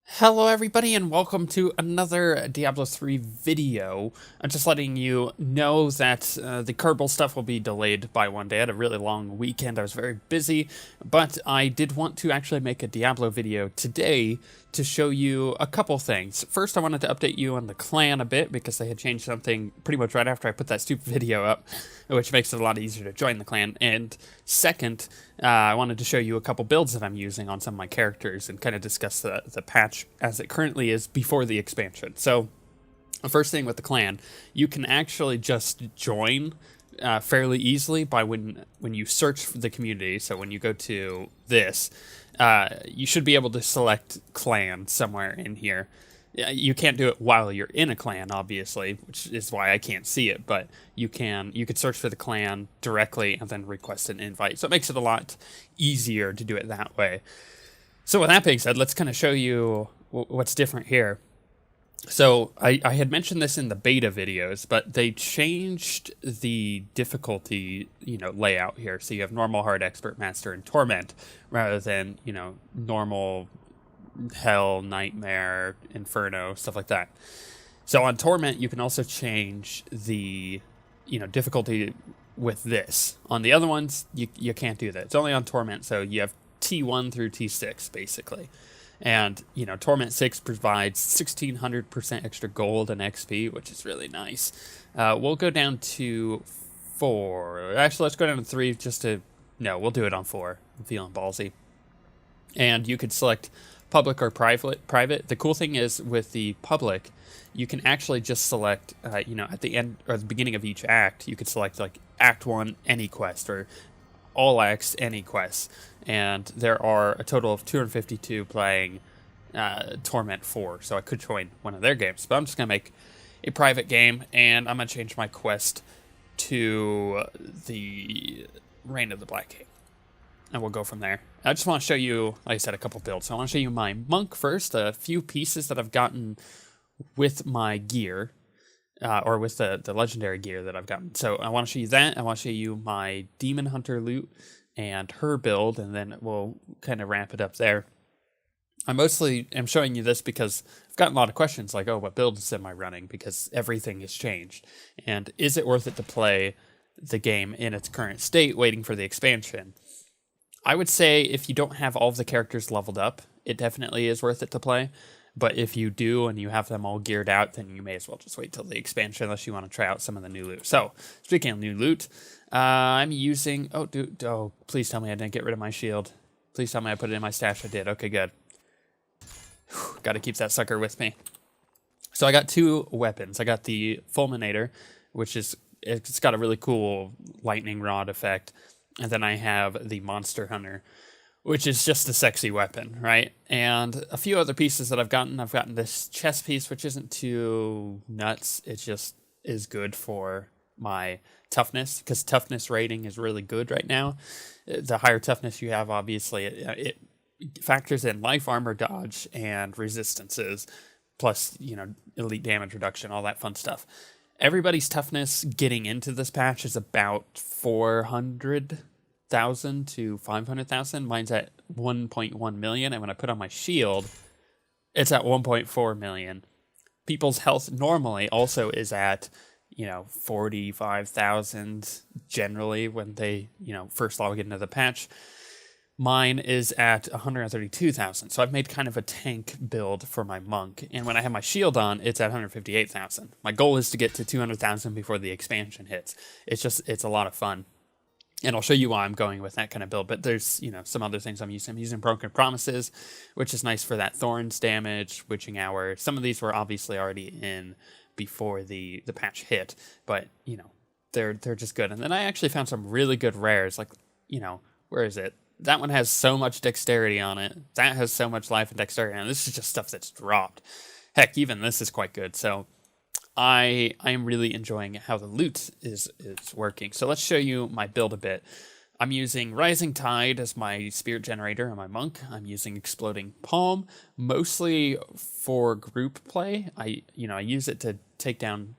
Hello everybody and welcome to another Diablo 3 video. I'm just letting you know that the Kerbal stuff will be delayed by one day. I had a really long weekend, I was very busy, but I did want to actually make a Diablo video today to show you a couple things. First, I wanted to update you on the clan a bit because they had changed something pretty much right after I put that stupid video up, which makes it a lot easier to join the clan. And second, I wanted to show you a couple builds that I'm using on some of my characters and kind of discuss the patch as it currently is before the expansion. So, the first thing with the clan, you can actually just join fairly easily by when you search for the community. So when you go to this, you should be able to select clan somewhere in here. You can't do it while you're in a clan, obviously, which is why I can't see it, but you could search for the clan directly and then request an invite. So it makes it a lot easier to do it that way. So with that being said, let's kind of show you what's different here. So I had mentioned this in the beta videos, but they changed the difficulty, layout here. So you have normal, hard, expert, master, and torment, rather than, normal, hell, nightmare, inferno, stuff like that. So on torment, you can also change the, difficulty with this. On the other ones, you can't do that. It's only on torment, so you have T1 through T6, basically. And, Torment 6 provides 1,600% extra gold and XP, which is really nice. We'll go down to 4. Actually, let's go down to 3 No, we'll do it on 4. I'm feeling ballsy. And you could select public or private. The cool thing is with the public, you can actually just select, at the end or the beginning of each act, you could select like Act 1, any quest, or all acts, any quests. And there are a total of 252 playing Torment 4, so I could join one of their games. But I'm just going to make a private game, and I'm going to change my quest to the Reign of the Black King. And we'll go from there. I just want to show you, like I said, a couple builds. So I want to show you my monk first, a few pieces that I've gotten with my gear, or with the legendary gear that I've gotten. So I want to show you that. I want to show you my demon hunter loot and her build, and then we'll kind of ramp it up there. I mostly am showing you this because I've gotten a lot of questions like, oh, what builds am I running? Because everything has changed. And is it worth it to play the game in its current state, waiting for the expansion? I would say if you don't have all of the characters leveled up, it definitely is worth it to play. But if you do and you have them all geared out, then you may as well just wait till the expansion unless you want to try out some of the new loot. So, speaking of new loot, I'm using... Oh, please tell me I didn't get rid of my shield. Please tell me I put it in my stash. I did. Okay, good. Got to keep that sucker with me. So I got 2 weapons. I got the Fulminator, which is... It's got a really cool lightning rod effect. And then I have the Monster Hunter, which is just a sexy weapon, right? And a few other pieces that I've gotten. I've gotten this chest piece, which isn't too nuts. It just is good for my toughness, because toughness rating is really good right now. The higher toughness you have, obviously, it factors in life, armor, dodge, and resistances, plus, elite damage reduction, all that fun stuff. Everybody's toughness getting into this patch is about 400,000 to 500,000. Mine's at 1.1 million, and when I put on my shield, it's at 1.4 million. People's health normally also is at, 45,000 generally when they, first log into the patch. Mine is at 132,000, so I've made kind of a tank build for my monk. And when I have my shield on, it's at 158,000. My goal is to get to 200,000 before the expansion hits. It's a lot of fun. And I'll show you why I'm going with that kind of build. But there's, some other things I'm using. I'm using Broken Promises, which is nice for that Thorns damage, Witching Hour. Some of these were obviously already in before the patch hit. But, they're just good. And then I actually found some really good rares. Like, where is it? That one has so much dexterity on it. That has so much life and dexterity on it. This is just stuff that's dropped. Heck, even this is quite good. So I am really enjoying how the loot is working. So let's show you my build a bit. I'm using Rising Tide as my spirit generator and my monk. I'm using Exploding Palm, mostly for group play. I use it to take down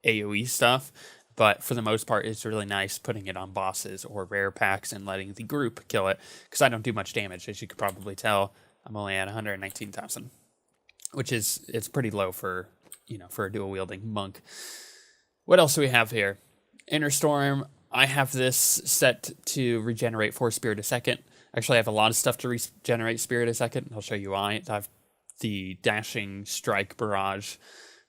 AoE stuff, But for the most part, it's really nice putting it on bosses or rare packs and letting the group kill it, because I don't do much damage. As you could probably tell, I'm only at 119,000, which is it's pretty low for, for a dual wielding monk. What else do we have here? Inner Storm. I have this set to regenerate 4 spirit a second. Actually, I have a lot of stuff to regenerate spirit a second. I'll show you why. I have the Dashing Strike Barrage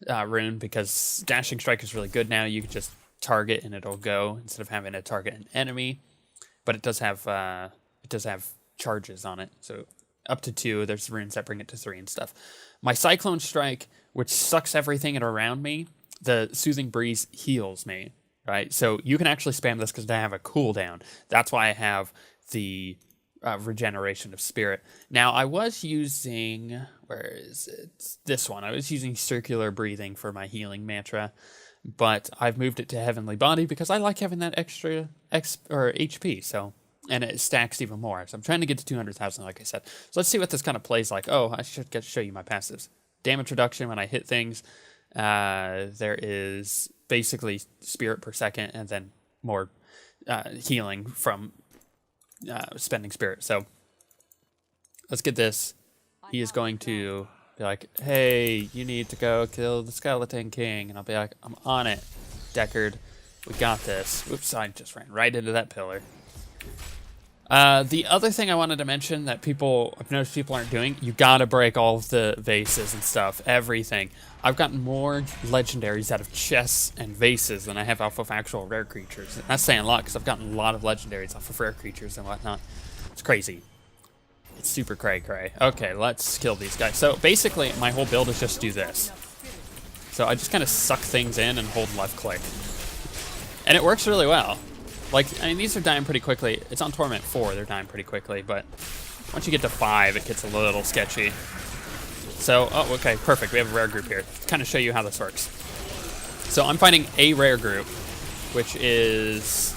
rune, because Dashing Strike is really good now. You can just target and it'll go instead of having to target an enemy. But it does have charges on it, so up to 2. There's runes that bring it to 3 and stuff. My Cyclone Strike, which sucks everything around me. The Soothing Breeze heals me, right? So you can actually spam this because I have a cooldown. That's why I have the regeneration of spirit. Now, I was using, where is it? This one. I was using Circular Breathing for my healing mantra, but I've moved it to Heavenly Body because I like having that extra HP, so, and it stacks even more. So I'm trying to get to 200,000, like I said. So let's see what this kind of plays like. Oh, I should get to show you my passives. Damage reduction when I hit things. There is basically spirit per second, and then more healing from spending spirit. So let's get this. He is going to be like, hey, you need to go kill the Skeleton King. And I'll be like, I'm on it, Deckard. We got this. Oops, I just ran right into that pillar. The other thing I wanted to mention that I've noticed people aren't doing, you gotta break all of the vases and stuff, everything. I've gotten more legendaries out of chests and vases than I have off of actual rare creatures. And that's saying a lot, because I've gotten a lot of legendaries off of rare creatures and whatnot. It's crazy. It's super cray-cray. Okay, let's kill these guys. So basically, my whole build is just do this. So I just kind of suck things in and hold left click. And it works really well. Like, I mean, these are dying pretty quickly. It's on Torment 4, they're dying pretty quickly, but once you get to 5, it gets a little sketchy. So, oh, okay, perfect. We have a rare group here. To kind of show you how this works. So I'm finding a rare group, which is,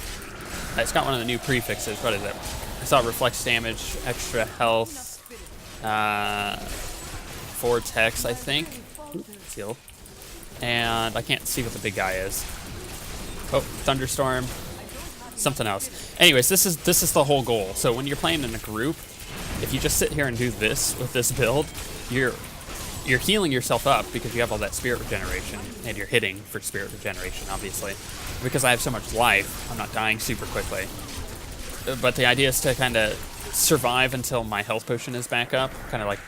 it's got one of the new prefixes. What is it? I saw reflex damage, extra health, vortex, I think. Heal. And I can't see what the big guy is. Oh, thunderstorm. Something else. Anyways, this is the whole goal. So when you're playing in a group, if you just sit here and do this with this build, you're healing yourself up because you have all that spirit regeneration, and you're hitting for spirit regeneration, obviously. Because I have so much life, I'm not dying super quickly. But the idea is to kind of survive until my health potion is back up. Kind of like,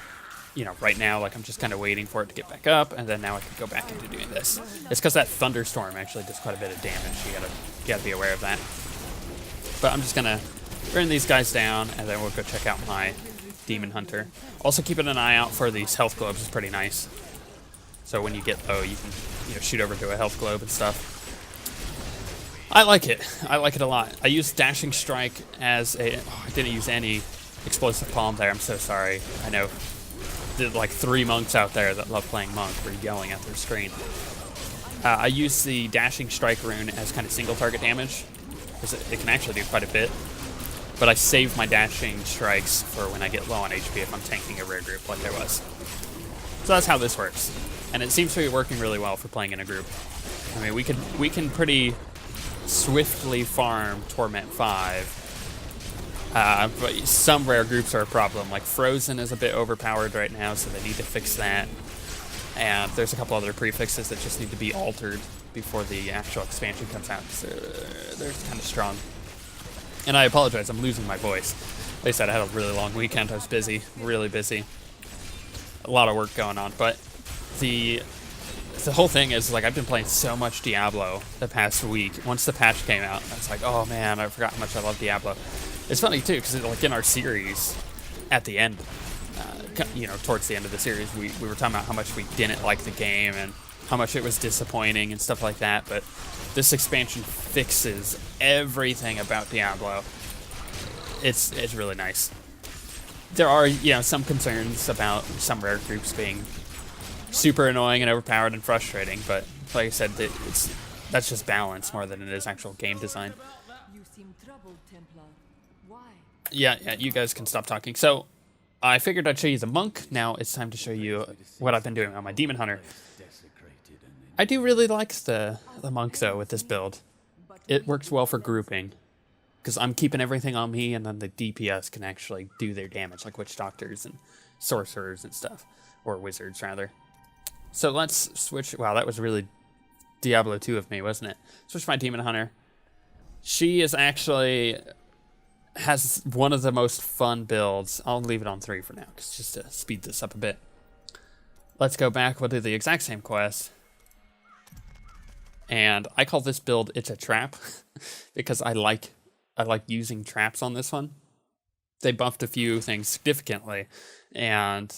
right now, like I'm just kind of waiting for it to get back up, and then now I can go back into doing this. It's because that thunderstorm actually does quite a bit of damage. You gotta be aware of that. But I'm just gonna burn these guys down, and then we'll go check out my Demon Hunter. Also keeping an eye out for these health globes is pretty nice. So when you get low, you can shoot over to a health globe and stuff. I like it. I like it a lot. I use Dashing Strike as a... Oh, I didn't use any Explosive Palm there. I'm so sorry. I know there's like 3 monks out there that love playing monk or yelling at their screen. I use the Dashing Strike rune as kind of single target damage, because it can actually do quite a bit. But I save my Dashing Strikes for when I get low on HP if I'm tanking a rare group like I was. So that's how this works. And it seems to be working really well for playing in a group. I mean, we can pretty swiftly farm Torment 5. But some rare groups are a problem. Like Frozen is a bit overpowered right now, so they need to fix that. And there's a couple other prefixes that just need to be altered before the actual expansion comes out, so they're kind of strong. And I apologize, I'm losing my voice. Like I said, I had a really long weekend. I was busy, really busy. A lot of work going on, but the whole thing is, like, I've been playing so much Diablo the past week. Once the patch came out, I was like, oh man, I forgot how much I love Diablo. It's funny too, because like in our series, at the end, towards the end of the series, we were talking about how much we didn't like the game and how much it was disappointing and stuff like that, but this expansion fixes everything about Diablo. It's really nice. There are, some concerns about some rare groups being super annoying and overpowered and frustrating, but like I said, that's just balance more than it is actual game design. You seem troubled, Templar. Why? Yeah, you guys can stop talking. So, I figured I'd show you the monk. Now it's time to show you what I've been doing on my Demon Hunter. I do really like the monk, though, with this build. it works well for grouping. Because I'm keeping everything on me, and then the DPS can actually do their damage, like witch doctors and sorcerers and stuff. Or wizards, rather. So let's switch. Wow, that was really Diablo 2 of me, wasn't it? Switch my Demon Hunter. She is actually has one of the most fun builds. I'll leave it on 3 for now, just to speed this up a bit. Let's go back. We'll do the exact same quest. And I call this build It's a Trap because I like using traps on this one. They buffed a few things significantly, and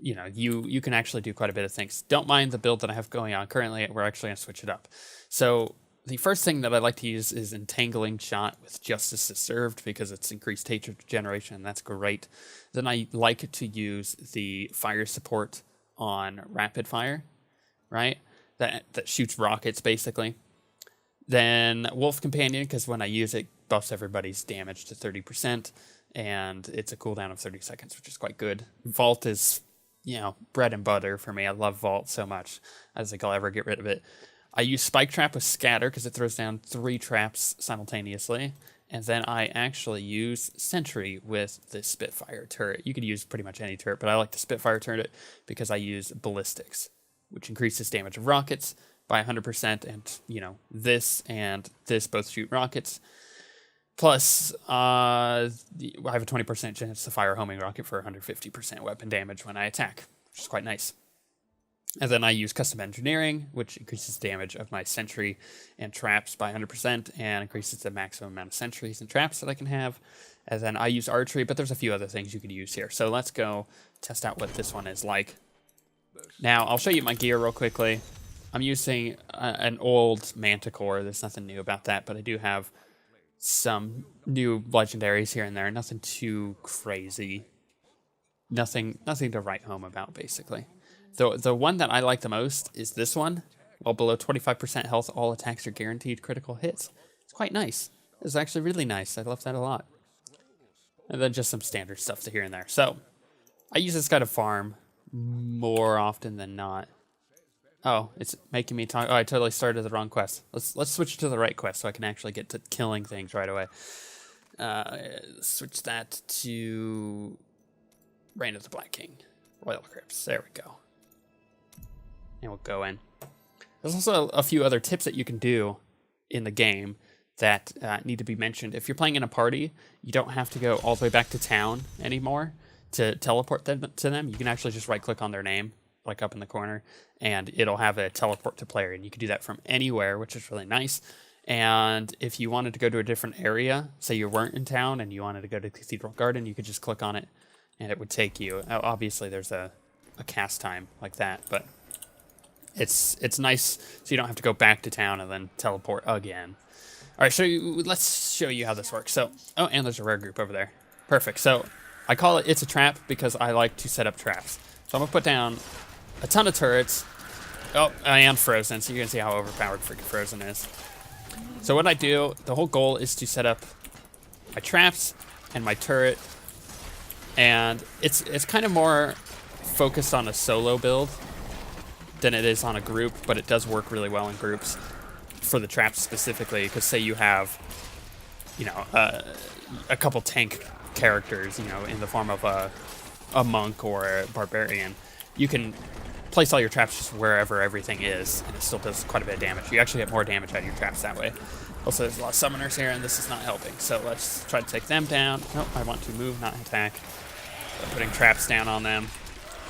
you know, you can actually do quite a bit of things. Don't mind the build that I have going on currently. We're actually going to switch it up. So the first thing that I like to use is Entangling Shot with Justice is Served because it's increased hatred generation, and that's great. Then I like to use the fire support on Rapid Fire, right? That shoots rockets, basically. Then Wolf Companion, because when I use it, buffs everybody's damage to 30%, and it's a cooldown of 30 seconds, which is quite good. Vault is, you know, bread and butter for me. I love Vault so much. I don't think I'll ever get rid of it. I use Spike Trap with Scatter because it throws down 3 traps simultaneously. And then I actually use Sentry with the Spitfire turret. You could use pretty much any turret, but I like the Spitfire turret because I use Ballistics, which increases damage of rockets by 100%. And, you know, this and this both shoot rockets. Plus, I have a 20% chance to fire a homing rocket for 150% weapon damage when I attack, which is quite nice. And then I use Custom Engineering, which increases damage of my sentry and traps by 100% and increases the maximum amount of sentries and traps that I can have. And then I use Archery, but there's a few other things you could use here. So let's go test out what this one is like. Now, I'll show you my gear real quickly. I'm using an old Manticore. There's nothing new about that, but I do have some new legendaries here and there. Nothing too crazy. Nothing to write home about, basically. The one that I like the most is this one. While below 25% health, all attacks are guaranteed critical hits. It's quite nice. It's actually really nice. I love that a lot. And then just some standard stuff here and there. So, I use this guy to farm more often than not. Oh, it's making me talk. Oh, I totally started the wrong quest. Let's switch to the right quest so I can actually get to killing things right away. Switch that to Reign of the Black King. Royal Crypts. There we go. And we'll go in. There's also a few other tips that you can do in the game that need to be mentioned. If you're playing in a party, you don't have to go all the way back to town anymore to teleport them to them. You can actually just right-click on their name, like up in the corner, and it'll have a teleport to player, and you can do that from anywhere, which is really nice. And if you wanted to go to a different area, say you weren't in town and you wanted to go to Cathedral Garden, you could just click on it, and it would take you. Obviously, there's a cast time like that, but it's nice so you don't have to go back to town and then teleport again. All right, let's show you how this works. So, oh, and there's a rare group over there. Perfect. So I call it It's a Trap because I like to set up traps. So I'm gonna put down a ton of turrets. Oh, I am frozen, so you can see how overpowered freaking Frozen is. So what I do, the whole goal is to set up my traps and my turret, and it's kind of more focused on a solo build than it is on a group, but it does work really well in groups for the traps specifically, because say you have, you know, a couple tank characters, you know, in the form of a monk or a barbarian, you can place all your traps just wherever everything is, and it still does quite a bit of damage. You actually get more damage out of your traps that way. Also, there's a lot of summoners here, and this is not helping, so let's try to take them down. Nope, I want to move, not attack. So putting traps down on them.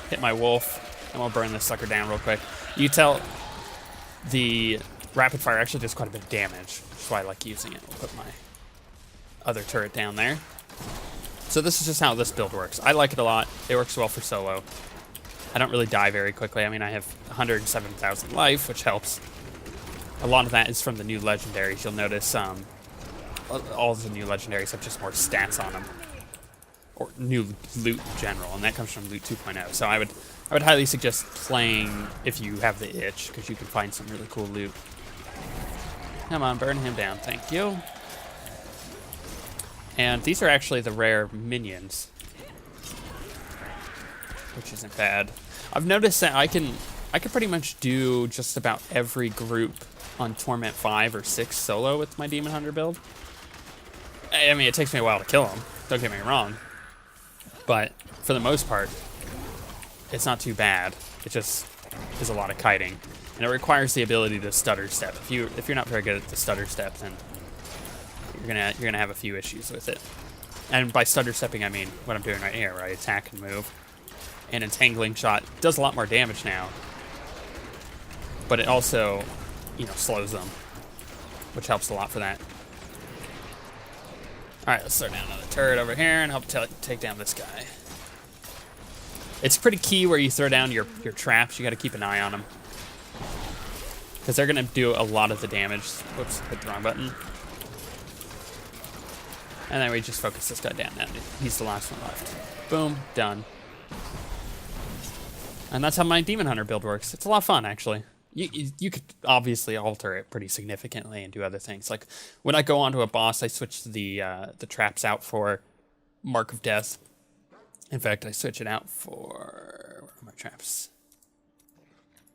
Hit my wolf. And we'll burn this sucker down real quick. You tell the rapid fire actually does quite a bit of damage, which is why I like using it. We'll put my other turret down there. So this is just how this build works. I like it a lot. It works well for solo. I don't really die very quickly. I mean, I have 107,000 life, which helps. A lot of that is from the new legendaries. You'll notice all of the new legendaries have just more stats on them. Or new loot in general, and that comes from loot 2.0. So I would highly suggest playing if you have the itch, because you can find some really cool loot. Come on, burn him down, thank you. And these are actually the rare minions, which isn't bad. I've noticed that I can pretty much do just about every group on Torment 5 or 6 solo with my Demon Hunter build. I mean, it takes me a while to kill them, don't get me wrong. But for the most part, it's not too bad. It just is a lot of kiting. And it requires the ability to stutter step. If you're not very good at the stutter step, then you're gonna have a few issues with it. And by stutter stepping, I mean what I'm doing right here, where I attack and move. And Entangling Shot does a lot more damage now. But it also, you know, slows them, which helps a lot for that. Alright, let's throw down another turret over here and help take down this guy. It's pretty key where you throw down your traps. You gotta keep an eye on them, because they're gonna do a lot of the damage. Whoops, hit the wrong button. And then we just focus this guy down. He's the last one left. Boom, done. And that's how my Demon Hunter build works. It's a lot of fun, actually. You could obviously alter it pretty significantly and do other things. Like when I go onto a boss, I switch the traps out for Mark of Death. In fact, I switch it out for, where are my traps?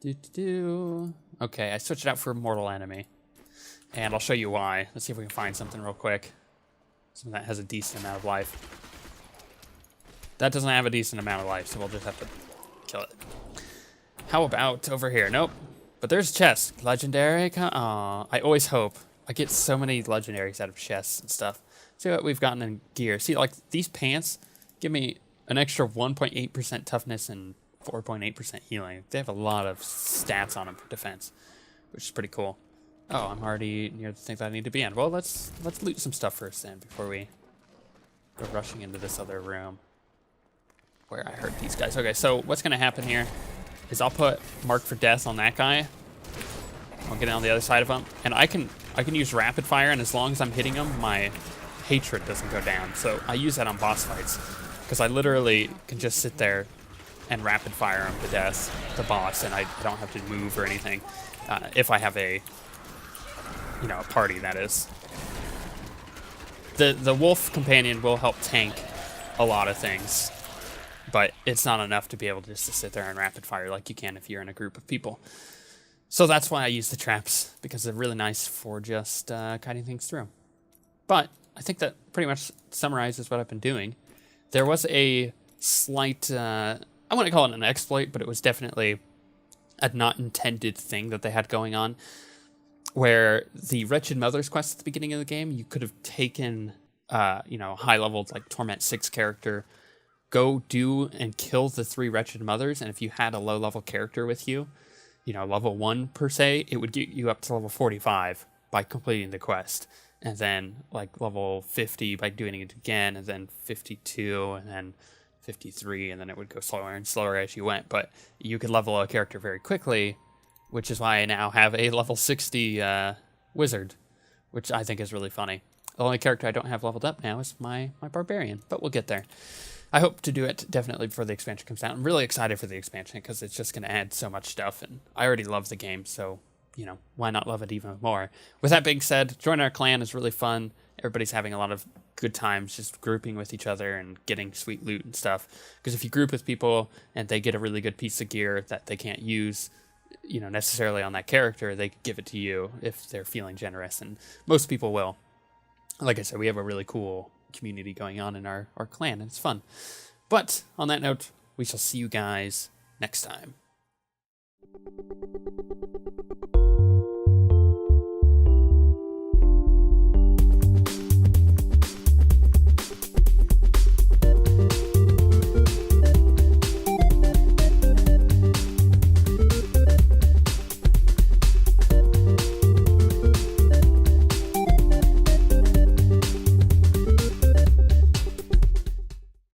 Okay, I switch it out for Mortal Enemy, and I'll show you why. Let's see if we can find something real quick. Something that has a decent amount of life. That doesn't have a decent amount of life, so we'll just have to kill it. How about over here? Nope. But there's chests. Legendary. Aw, I always hope. I get so many legendaries out of chests and stuff. See what we've gotten in gear. See, like, these pants give me an extra 1.8% toughness and 4.8% healing. They have a lot of stats on them for defense, which is pretty cool. Oh, I'm already near the things I need to be in. Well, let's loot some stuff first then before we go rushing into this other room where I heard these guys. Okay, so what's gonna happen here is I'll put Mark for Death on that guy. I'll get on the other side of him, and I can use rapid fire, and as long as I'm hitting him, my hatred doesn't go down. So I use that on boss fights, because I literally can just sit there and rapid fire him to death, the boss, and I don't have to move or anything. If I have a party, that is. The wolf companion will help tank a lot of things, but it's not enough to be able just to sit there and rapid fire like you can if you're in a group of people. So that's why I use the traps, because they're really nice for just kiting things through. But I think that pretty much summarizes what I've been doing. There was a slight, I wouldn't call it an exploit, but it was definitely a not intended thing that they had going on, where the Wretched Mother's quest at the beginning of the game, you could have taken, high-level, like, Torment 6 character, go do and kill the 3 Wretched Mothers, and if you had a low-level character with you, level 1 per se, it would get you up to level 45 by completing the quest. And then, like, level 50 by doing it again, and then 52, and then 53, and then it would go slower and slower as you went. But you could level a character very quickly, which is why I now have a level 60 wizard, which I think is really funny. The only character I don't have leveled up now is my barbarian, but we'll get there. I hope to do it definitely before the expansion comes out. I'm really excited for the expansion because it's just going to add so much stuff, and I already love the game, so, why not love it even more? With that being said, joining our clan is really fun. Everybody's having a lot of good times just grouping with each other and getting sweet loot and stuff. Because if you group with people and they get a really good piece of gear that they can't use, necessarily on that character, they could give it to you if they're feeling generous, and most people will. Like I said, we have a really cool community going on in our clan, and it's fun. But on that note, we shall see you guys next time.